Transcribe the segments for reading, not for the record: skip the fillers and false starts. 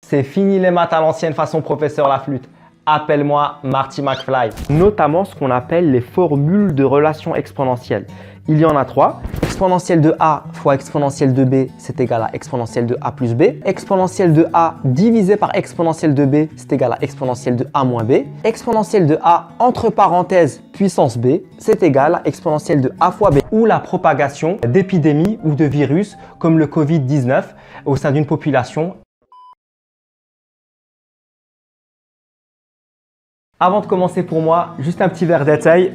C'est fini les maths à l'ancienne façon professeur Laflûte. Appelle-moi Marty McFly. Notamment ce qu'on appelle les formules de relations exponentielles. Il y en a 3. Exponentielle de a fois exponentielle de b, c'est égal à exponentielle de a plus b. Exponentielle de a divisé par exponentielle de b, c'est égal à exponentielle de a moins b. Exponentielle de a entre parenthèses puissance b, c'est égal à exponentielle de a fois b. Ou la propagation d'épidémies ou de virus comme le Covid-19 au sein d'une population. Avant de commencer pour moi, juste un petit verre d'éteil.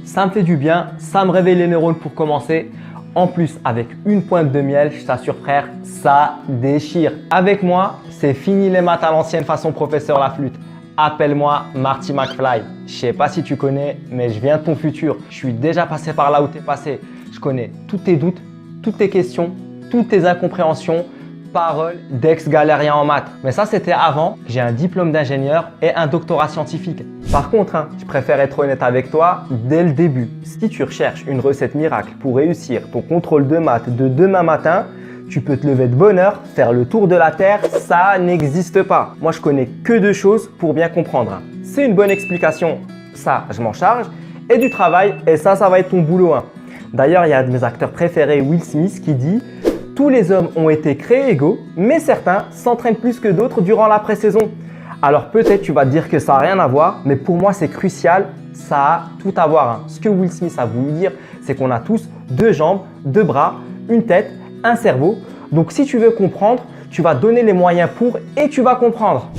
Ça me fait du bien, ça me réveille les neurones pour commencer. En plus, avec une pointe de miel, je t'assure frère, ça déchire. Avec moi, c'est fini les maths à l'ancienne façon professeur Laflûte. Appelle-moi Marty McFly. Je sais pas si tu connais, mais je viens de ton futur. Je suis déjà passé par là où tu es passé. Je connais tous tes doutes, toutes tes questions, toutes tes incompréhensions. Parole d'ex-galérien en maths. Mais ça, c'était avant que j'ai un diplôme d'ingénieur et un doctorat scientifique. Par contre, je préfère être honnête avec toi dès le début. Si tu recherches une recette miracle pour réussir ton contrôle de maths de demain matin, tu peux te lever de bonne heure, faire le tour de la Terre, ça n'existe pas. Moi, je connais que 2 choses pour bien comprendre. C'est une bonne explication, ça, je m'en charge, et du travail, et ça va être ton boulot. D'ailleurs, il y a un de mes acteurs préférés, Will Smith, qui dit « Tous les hommes ont été créés égaux, mais certains s'entraînent plus que d'autres durant la pré-saison. » Alors peut-être tu vas te dire que ça n'a rien à voir, mais pour moi c'est crucial, ça a tout à voir. Ce que Will Smith a voulu dire, c'est qu'on a tous 2 jambes, 2 bras, une tête, un cerveau. Donc si tu veux comprendre, tu vas donner les moyens pour et tu vas comprendre.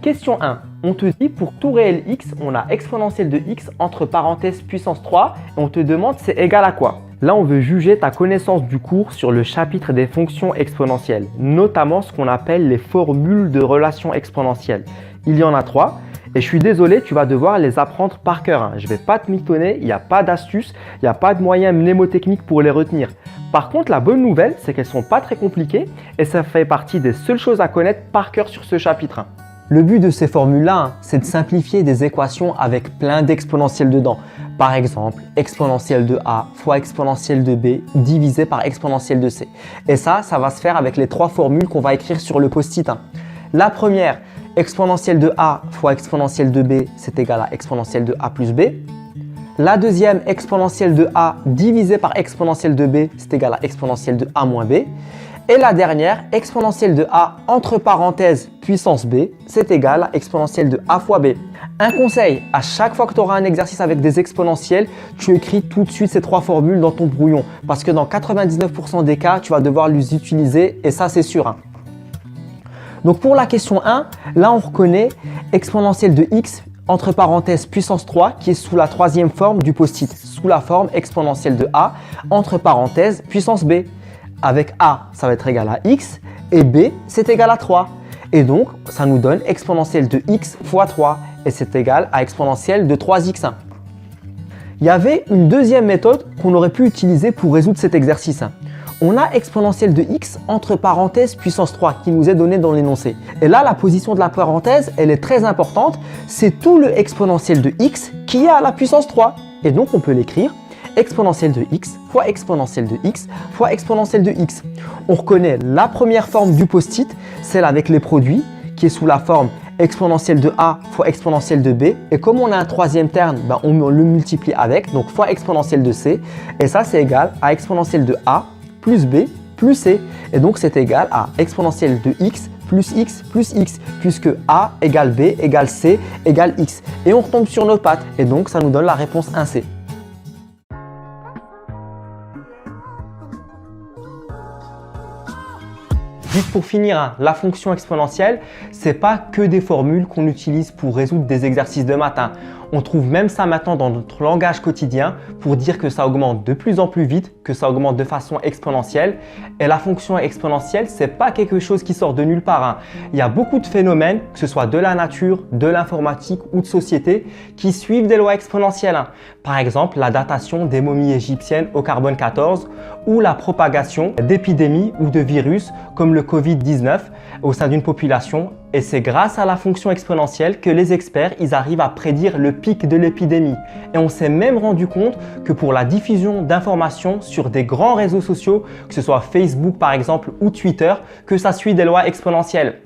Question 1. On te dit pour tout réel x, on a exponentielle de x entre parenthèses puissance 3 et on te demande c'est égal à quoi? Là, on veut juger ta connaissance du cours sur le chapitre des fonctions exponentielles, notamment ce qu'on appelle les formules de relations exponentielles. Il y en a 3 et je suis désolé, tu vas devoir les apprendre par cœur. Je ne vais pas te mitonner, il n'y a pas d'astuce, il n'y a pas de moyen mnémotechnique pour les retenir. Par contre, la bonne nouvelle, c'est qu'elles ne sont pas très compliquées et ça fait partie des seules choses à connaître par cœur sur ce chapitre. Le but de ces formules-là, c'est de simplifier des équations avec plein d'exponentielles dedans. Par exemple, exponentielle de a fois exponentielle de b divisé par exponentielle de c. Et ça va se faire avec les 3 formules qu'on va écrire sur le post-it. La première, exponentielle de a fois exponentielle de b, c'est égal à exponentielle de a plus b. La deuxième, exponentielle de a divisé par exponentielle de b, c'est égal à exponentielle de a moins b. Et la dernière, exponentielle de a entre parenthèses puissance b, c'est égal à exponentielle de a fois b. Un conseil, à chaque fois que tu auras un exercice avec des exponentielles, tu écris tout de suite ces 3 formules dans ton brouillon. Parce que dans 99% des cas, tu vas devoir les utiliser et ça c'est sûr. Donc pour la question 1, là on reconnaît exponentielle de x entre parenthèses puissance 3 qui est sous la 3e forme du post-it, sous la forme exponentielle de a entre parenthèses puissance b. Avec a, ça va être égal à x et b, c'est égal à 3. Et donc, ça nous donne exponentielle de x fois 3 et c'est égal à exponentielle de 3x. Il y avait une deuxième méthode qu'on aurait pu utiliser pour résoudre cet exercice. On a exponentielle de x entre parenthèses puissance 3 qui nous est donné dans l'énoncé. Et là, la position de la parenthèse, elle est très importante. C'est tout le exponentielle de x qui est à la puissance 3. Et donc, on peut l'écrire exponentielle de x fois exponentielle de x fois exponentielle de x. On reconnaît la première forme du post-it, celle avec les produits, qui est sous la forme exponentielle de a fois exponentielle de b. Et comme on a un 3e terme, on le multiplie avec, donc fois exponentielle de c. Et ça, c'est égal à exponentielle de a plus b plus c. Et donc, c'est égal à exponentielle de x, puisque a égale b égale c égale x. Et on retombe sur notre patte. Et donc, ça nous donne la réponse 1c. Juste pour finir, la fonction exponentielle, ce n'est pas que des formules qu'on utilise pour résoudre des exercices de maths. On trouve même ça maintenant dans notre langage quotidien pour dire que ça augmente de plus en plus vite, que ça augmente de façon exponentielle. Et la fonction exponentielle, ce n'est pas quelque chose qui sort de nulle part. Il y a beaucoup de phénomènes, que ce soit de la nature, de l'informatique ou de société, qui suivent des lois exponentielles. Par exemple, la datation des momies égyptiennes au carbone 14 ou la propagation d'épidémies ou de virus comme le Covid-19 au sein d'une population Et c'est grâce à la fonction exponentielle que les experts ils arrivent à prédire le pic de l'épidémie. Et on s'est même rendu compte que pour la diffusion d'informations sur des grands réseaux sociaux, que ce soit Facebook par exemple ou Twitter, que ça suit des lois exponentielles.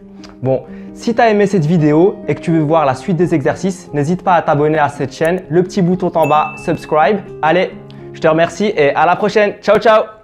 Bon, si tu as aimé cette vidéo et que tu veux voir la suite des exercices, n'hésite pas à t'abonner à cette chaîne, le petit bouton en bas, subscribe. Allez, je te remercie et à la prochaine. Ciao, ciao!